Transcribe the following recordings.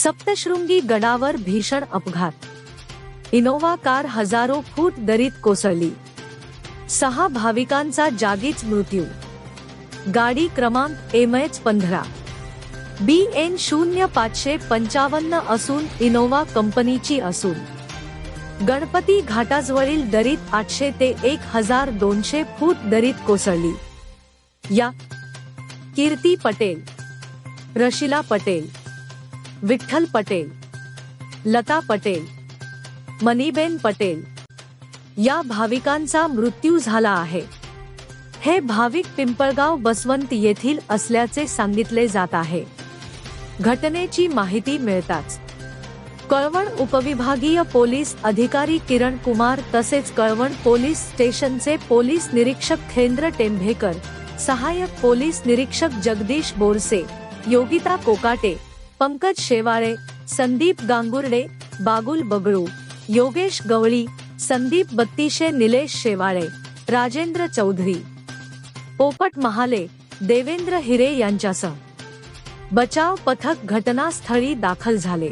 सप्तशृंगी गडावर भीषण अपघात, इनोव्हा कार हजारो फूट दरीत कोसळली, 6 भाविकांचा जागीच मृत्यू। गाडी क्रमांक MH15 BN 0555 असून इनोव्हा कंपनीची असून गणपती घाटाजवळील दरीत 800 ते 1200 फूट दरीत कोसळली। या कीर्ती पटेल, रशिला पटेल, विठ्ठल पटेल, लता पटेल, मनीबेन पटेल या भाविकांचा मृत्यू झाला आहे। हे भाविक पिंपळगाव बसवंत येथील असल्याचे सांगितले जात आहे। घटनेची माहिती मिळताच कळवण उपविभागीय पोलीस अधिकारी किरण कुमार तसेच कळवण पोलीस स्टेशनचे पोलीस निरीक्षक खेंद्र टेंभेकर, सहाय्यक पोलीस निरीक्षक जगदीश बोरसे, योगिता कोकाटे, पंकज शेवाळे, संदीप गांगुर्डे, बागुल बगळू, योगेश गवळी, संदीप बत्तीशे, निलेश शेवाळे, राजेंद्र चौधरी, पोपट महाले, देवेंद्र हिरे यांच्यासह बचाव पथक घटनास्थळी दाखल झाले।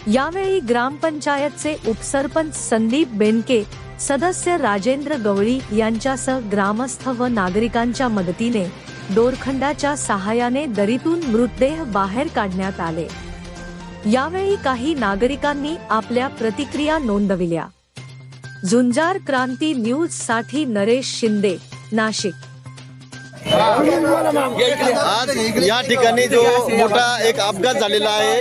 यावेळी ग्रामपंचायतचे उपसरपंच संदीप बेनके, सदस्य राजेंद्र गवळी यांच्यासह ग्रामस्थ व नागरिकांच्या मदतीने दोरखंडाच्या सहाय्याने दरीतून मृतदेह बाहेर काढण्यात आले। यावेळी काही नागरिकांनी आपल्या प्रतिक्रिया नोंदविल्या। झुंजार क्रांती न्यूज साठी नरेश शिंदे, नाशिक। आज या ठिकाणी जो मोठा एक अपघात झालेला आहे,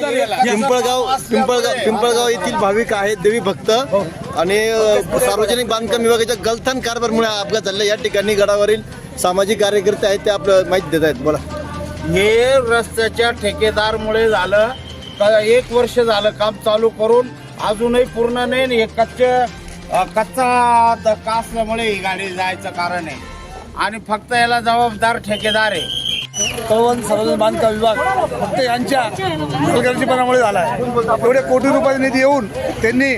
पिंपळगाव येथील भाविक आहेत, देवी भक्त आणि सार्वजनिक बांधकाम विभागाच्या गलथान कारभारामुळे अपघात झालेला। या ठिकाणी गडावरील सामाजिक कार्यकर्ते आहेत, ते आपल्याला माहिती देत आहेत। बोला। हे रस्त्याच्या ठेकेदारमुळे झालं। 1 वर्ष झालं काम चालू करून अजूनही पूर्ण नाही। कच्चा धक्का असल्यामुळे ही गाडी जायचं कारण आहे आणि फक्त याला जबाबदार ठेकेदार आहे। कळवण सार्वजनिक बांधकाम विभाग फक्त यांच्या हलगर्जीपणामुळे झाला आहे। एवढे कोटी रुपये निधी येऊन त्यांनी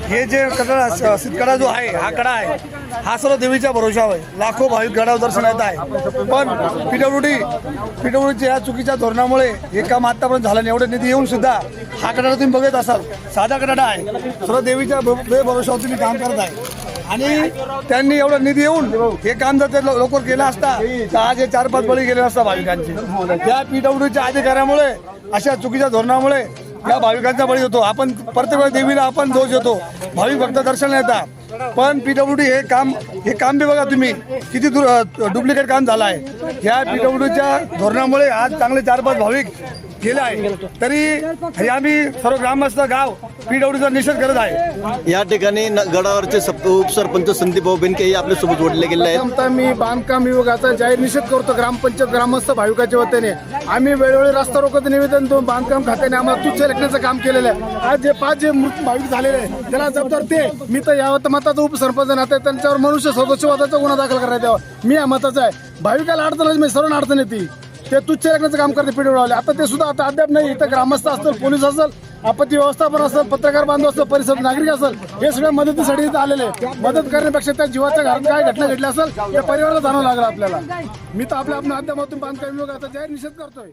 हे जे कडा जो आहे, हा कडा आहे, हा सर्व देवीच्या भरोशावर आहे। लाखो भाविक गडावर दर्शन येत आहे, पण पीडब्ल्यूडीच्या या चुकीच्या धोरणामुळे हे काम आतापर्यंत झालं नाही। एवढे निधी येऊन सुद्धा हा कडा तुम्ही बघत असाल, साधा कडा आहे, सर्व देवीच्या भरोशावर तुम्ही काम करत आहे आणि त्यांनी एवढा निधी येऊन हे काम जर ते लवकर केलं असता तर आज हे 4-5 बळी गेले असता भाविकांचे। त्या पीडब्ल्यूडीच्या अधिकाऱ्यामुळे, अशा चुकीच्या धोरणामुळे या भाविकांचा बळी होतो। आपण प्रत्येक देवीला आपण दोष देतो, भाविक फक्त दर्शन येतात, पण पीडब्ल्यूडी हे काम बी बघा तुम्ही किती डुप्लिकेट काम झालं आहे। या पीडब्ल्यूडीच्या धोरणामुळे आज चांगले 4-5 भाविक गेले आहे, तरी आम्ही सर्व ग्रामस्थ गाव पीडब्ल्यूडीचा निषेध करत आहे। या ठिकाणी गडावरचे उपसरपंच संदीप बेनके हे आपल्या सोबत जोडले गेले आहेत। मी बांधकाम विभागाचा जाहीर निषेध करतो। ग्रामपंचायत ग्रामस्थ भाविकाच्या वतीने आम्ही वेळोवेळी रस्ता रोकोचं निवेदन देऊन बांधकाम खात्याने आम्हाला तुच्छ लेखण्याचं काम केलेलं आहे। आज जे 5 मृत भाविक झालेले आहेत त्याला जबाबदार ते। मी तर या मताचा उपसरपंच नाते त्यांच्यावर मनुष्य सदस्यवादाचा गुन्हा दाखल करण्यात यावा, मी या मताचा आहे। भाविकाला अडचण मी सर्व अडचण येते, ते तुच्छ लेखण्याचं काम करते पीडब्ल्यूडी। आता ते सुद्धा आता अद्याप नाही। इथं ग्रामस्थ असतील, पोलीस असेल, आपत्ती व्यवस्थापन असेल, पत्रकार बांधव असेल, परिसर नागरिक असेल, हे सगळ्या मदतीसाठी इथं आलेले। मदत करण्यापेक्षा त्या जीवाच्या घरात काय घटना घडली असेल त्या परिवाराला जाणवं लागलं आपल्याला। मी तर आपल्या माध्यमातून बांधकाम विभागाचा जाहीर निषेध करतोय।